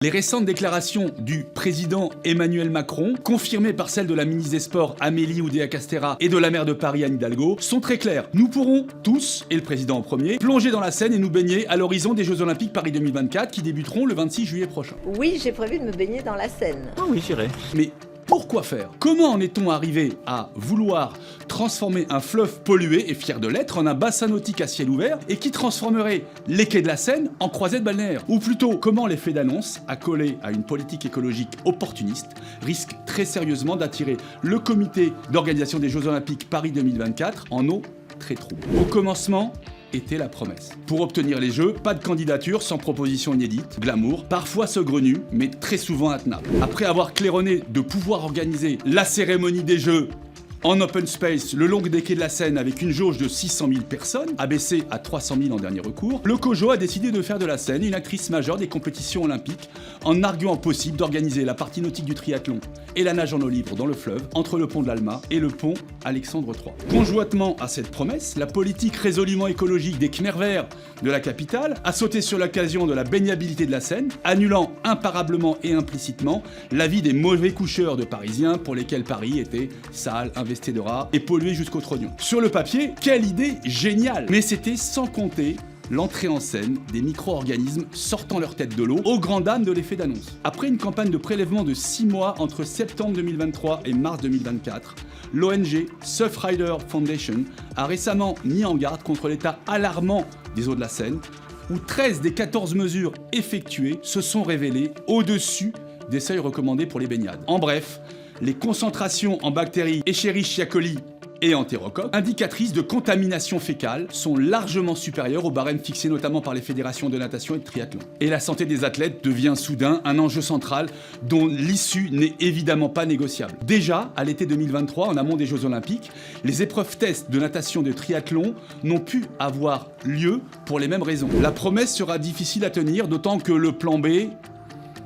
Les récentes déclarations du président Emmanuel Macron, confirmées par celles de la ministre des Sports Amélie Oudéa-Castéra et de la maire de Paris Anne Hidalgo, sont très claires. Nous pourrons tous, et le président en premier, plonger dans la Seine et nous baigner à l'horizon des Jeux Olympiques Paris 2024 qui débuteront le 26 juillet prochain. Oui, j'ai prévu de me baigner dans la Seine. Ah oui, j'irai. Mais pourquoi faire? Comment en est-on arrivé à vouloir transformer un fleuve pollué, et fier de l'être, en un bassin nautique à ciel ouvert, et qui transformerait les quais de la Seine en croisette balnéaire? Ou plutôt, comment l'effet d'annonce, accolé à une politique écologique opportuniste, risque très sérieusement d'attirer le comité d'organisation des Jeux Olympiques Paris 2024 en eau très trouble? Au commencement, était la promesse. Pour obtenir les Jeux, pas de candidature sans proposition inédite, glamour, parfois saugrenue, mais très souvent intenable. Après avoir claironné de pouvoir organiser la cérémonie des Jeux en open space, le long des quais de la Seine avec une jauge de 600 000 personnes, abaissée à 300 000 en dernier recours, le COJO a décidé de faire de la Seine une actrice majeure des compétitions olympiques en arguant possible d'organiser la partie nautique du triathlon et la nage en eau libre dans le fleuve entre le pont de l'Alma et le pont Alexandre III. Conjointement à cette promesse, la politique résolument écologique des Khmers verts de la capitale a sauté sur l'occasion de la baignabilité de la Seine, annulant imparablement et implicitement l'avis des mauvais coucheurs de Parisiens pour lesquels Paris était sale, investé de rats et pollué jusqu'au trognon. Sur le papier, quelle idée géniale! Mais c'était sans compter l'entrée en scène des micro-organismes sortant leur tête de l'eau, aux grandes dames de l'effet d'annonce. Après une campagne de prélèvement de 6 mois entre septembre 2023 et mars 2024, l'ONG Surfrider Foundation a récemment mis en garde contre l'état alarmant des eaux de la Seine, où 13 des 14 mesures effectuées se sont révélées au-dessus des seuils recommandés pour les baignades. En bref, les concentrations en bactéries Escherichia coli et entérocoques, indicatrices de contamination fécale, sont largement supérieures aux barèmes fixés notamment par les fédérations de natation et de triathlon. Et la santé des athlètes devient soudain un enjeu central dont l'issue n'est évidemment pas négociable. Déjà, à l'été 2023, en amont des Jeux Olympiques, les épreuves tests de natation et de triathlon n'ont pu avoir lieu pour les mêmes raisons. La promesse sera difficile à tenir, d'autant que le plan B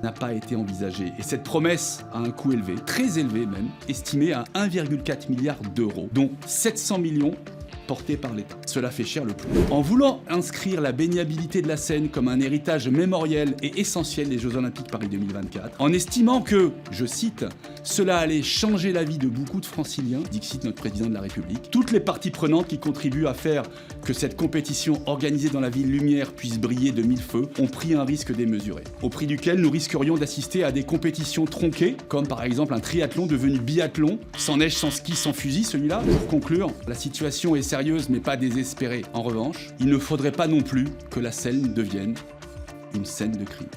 n'a pas été envisagé. Et cette promesse a un coût élevé, très élevé même, estimé à 1,4 milliard d'euros, dont 700 millions portés par l'État. Cela fait cher le plomb. En voulant inscrire la baignabilité de la Seine comme un héritage mémoriel et essentiel des Jeux Olympiques Paris 2024, en estimant que, je cite, cela allait changer la vie de beaucoup de franciliens, dixit notre président de la République, toutes les parties prenantes qui contribuent à faire que cette compétition organisée dans la ville lumière puisse briller de mille feux ont pris un risque démesuré, au prix duquel nous risquerions d'assister à des compétitions tronquées, comme par exemple un triathlon devenu biathlon, sans neige, sans ski, sans fusil celui-là. Pour conclure, la situation est sérieuse mais pas désespérée. En revanche, il ne faudrait pas non plus que la Seine devienne une scène de crime.